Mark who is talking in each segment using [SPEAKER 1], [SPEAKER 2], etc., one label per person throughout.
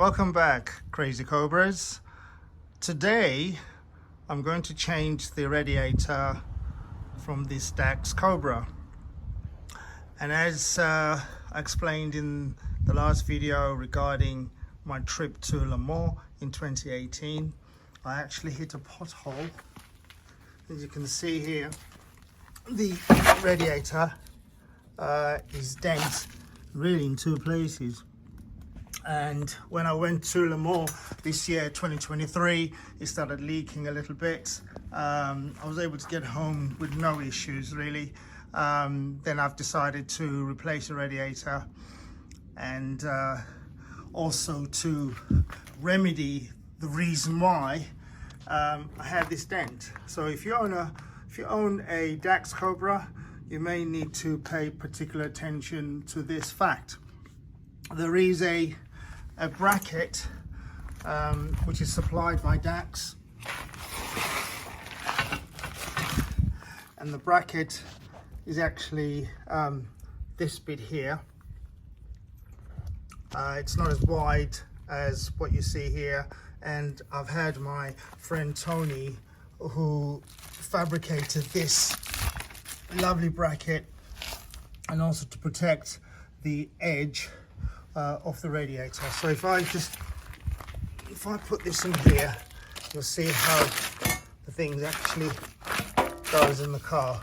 [SPEAKER 1] Welcome back, Crazy Cobras. Today I'm going to change the radiator from this Dax Cobra, and as I explained in the last video regarding my trip to Le Mans in 2018, I actually hit a pothole. As you can see here, the radiator is dent really in two places. And when I went to Le Mans this year, 2023, it started leaking a little bit. I was able to get home with no issues really. Then I've decided to replace the radiator and also to remedy the reason why I had this dent. So if you own a Dax Cobra, you may need to pay particular attention to this fact. There is a bracket which is supplied by Dax, and the bracket is actually this bit here. It's not as wide as what you see here, and I've had my friend Tony, who fabricated this lovely bracket, and also to protect the edge of the radiator. So if I put this in here, you'll see how the thing actually goes in the car.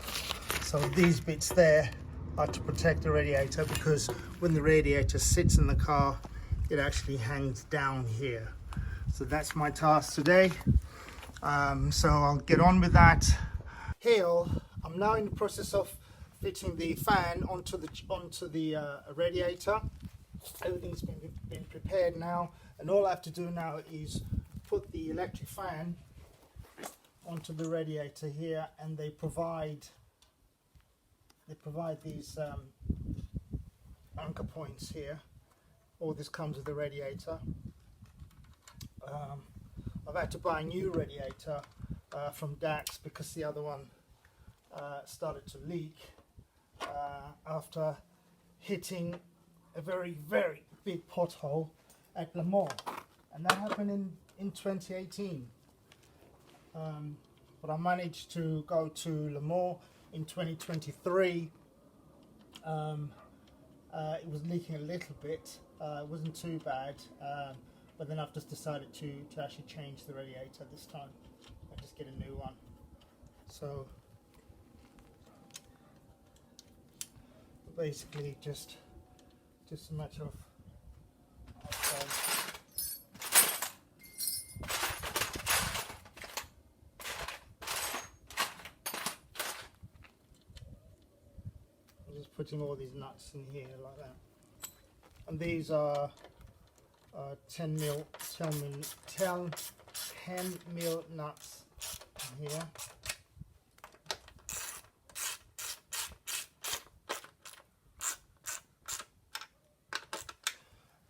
[SPEAKER 1] So these bits there are to protect the radiator, because when the radiator sits in the car, it actually hangs down here. So that's my task today. So I'll get on with that. Here, I'm now in the process of fitting the fan onto the radiator. Everything's been prepared now, and all I have to do now is put the electric fan onto the radiator here, and they provide these anchor points here. All this comes with the radiator. I've had to buy a new radiator from Dax because the other one started to leak after hitting a very big pothole at Le Mans, and that happened in 2018. But I managed to go to Le Mans in 2023. It was leaking a little bit. It wasn't too bad, but then I've just decided to actually change the radiator this time and just get a new one. So basically just a matter of just putting all these nuts in here like that. And these are 10 mil nuts in here.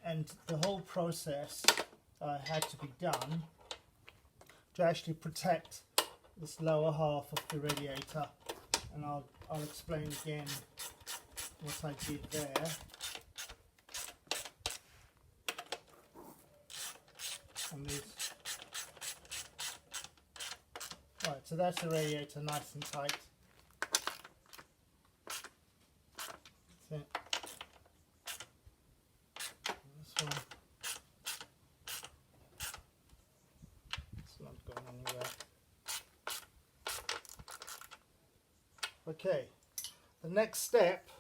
[SPEAKER 1] And the whole process had to be done to actually protect this lower half of the radiator, and I'll explain again what I did there. And this. Right, so that's the radiator, nice and tight. That's it. It's not going anywhere. Okay, the next step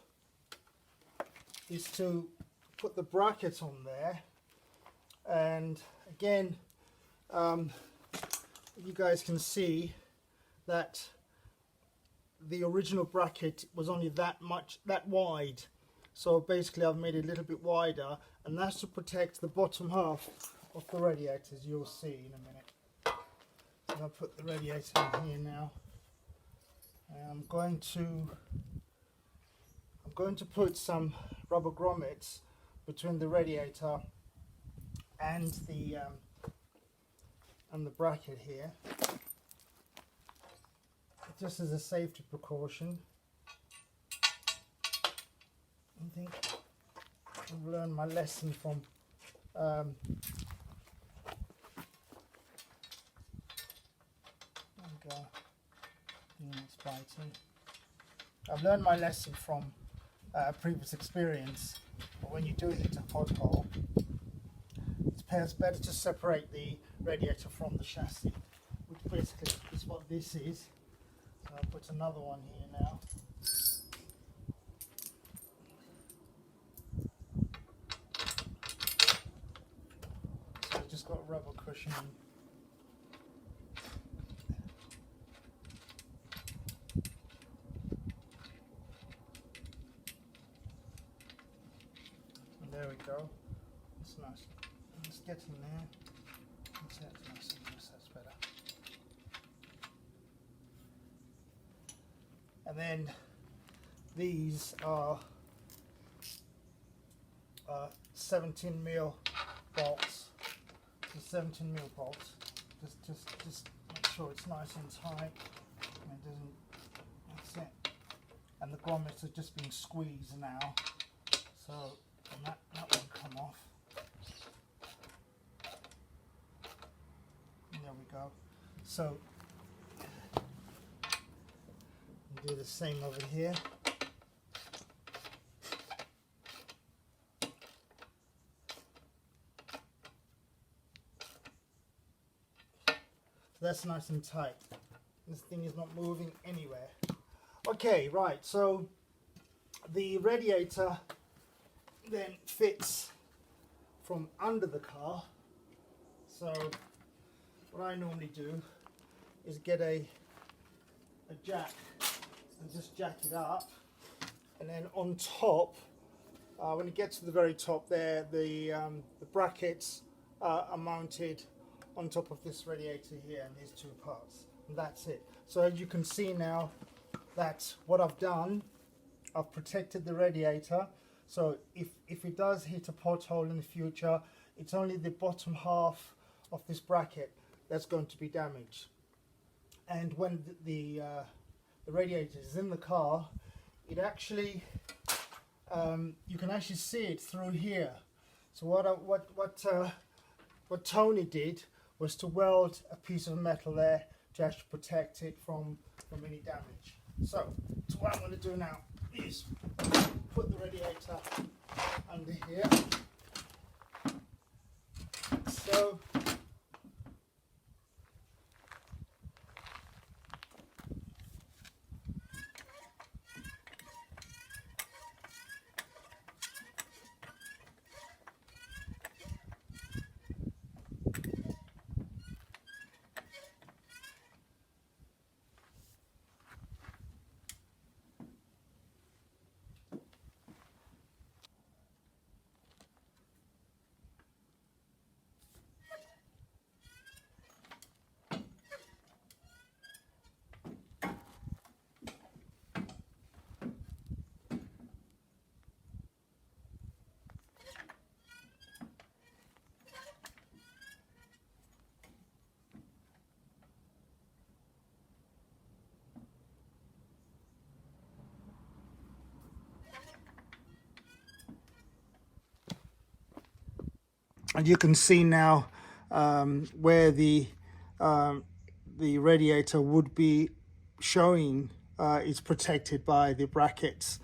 [SPEAKER 1] is to put the bracket on there, and again, you guys can see that the original bracket was only that wide. So basically I've made it a little bit wider, and that's to protect the bottom half of the radiator, as you'll see in a minute. So I'll put the radiator in here now. And I'm going to put some rubber grommets between the radiator and the bracket here, just as a safety precaution. I think I've learned my lesson from go. It's biting. I've learned my lesson from previous experience. But when you're doing it to pothole, it's better to separate the radiator from the chassis, which basically is what this is. So I'll put another one here now. So it's just got rubber cushioning. And there we go. It's nice. Let's get in there. That's it. Nice and loose. That's better. And then these are 17mm bolts. So 17mm bolts. Just make sure it's nice and tight. And it doesn't. That's it. And the grommets are just being squeezed now. So that won't come off. There we go. So do the same over here. So that's nice and tight. This thing is not moving anywhere. Okay, right, so the radiator then fits from under the car. So what I normally do is get a jack and just jack it up, and then on top, when it gets to the very top there, the brackets are mounted on top of this radiator here, and these two parts, and that's it. So as you can see now, that's what I've done. I've protected the radiator, so if it does hit a pothole in the future, it's only the bottom half of this bracket that's going to be damaged. And when the radiator is in the car, it actually you can actually see it through here. So what Tony did was to weld a piece of metal there to actually protect it from any damage. So what I'm going to do now is put the radiator under here. So and you can see now where the radiator would be showing is protected by the brackets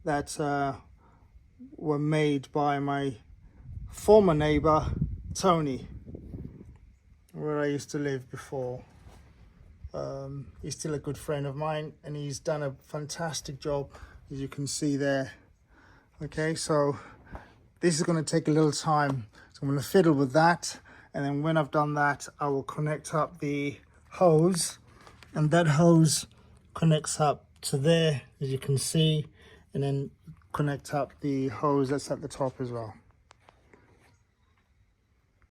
[SPEAKER 1] that were made by my former neighbor Tony, where I used to live before. He's still a good friend of mine, and he's done a fantastic job, as you can see there. Okay, so this is going to take a little time, so I'm going to fiddle with that, and then when I've done that, I will connect up the hose, and that hose connects up to there, as you can see, and then connect up the hose that's at the top as well.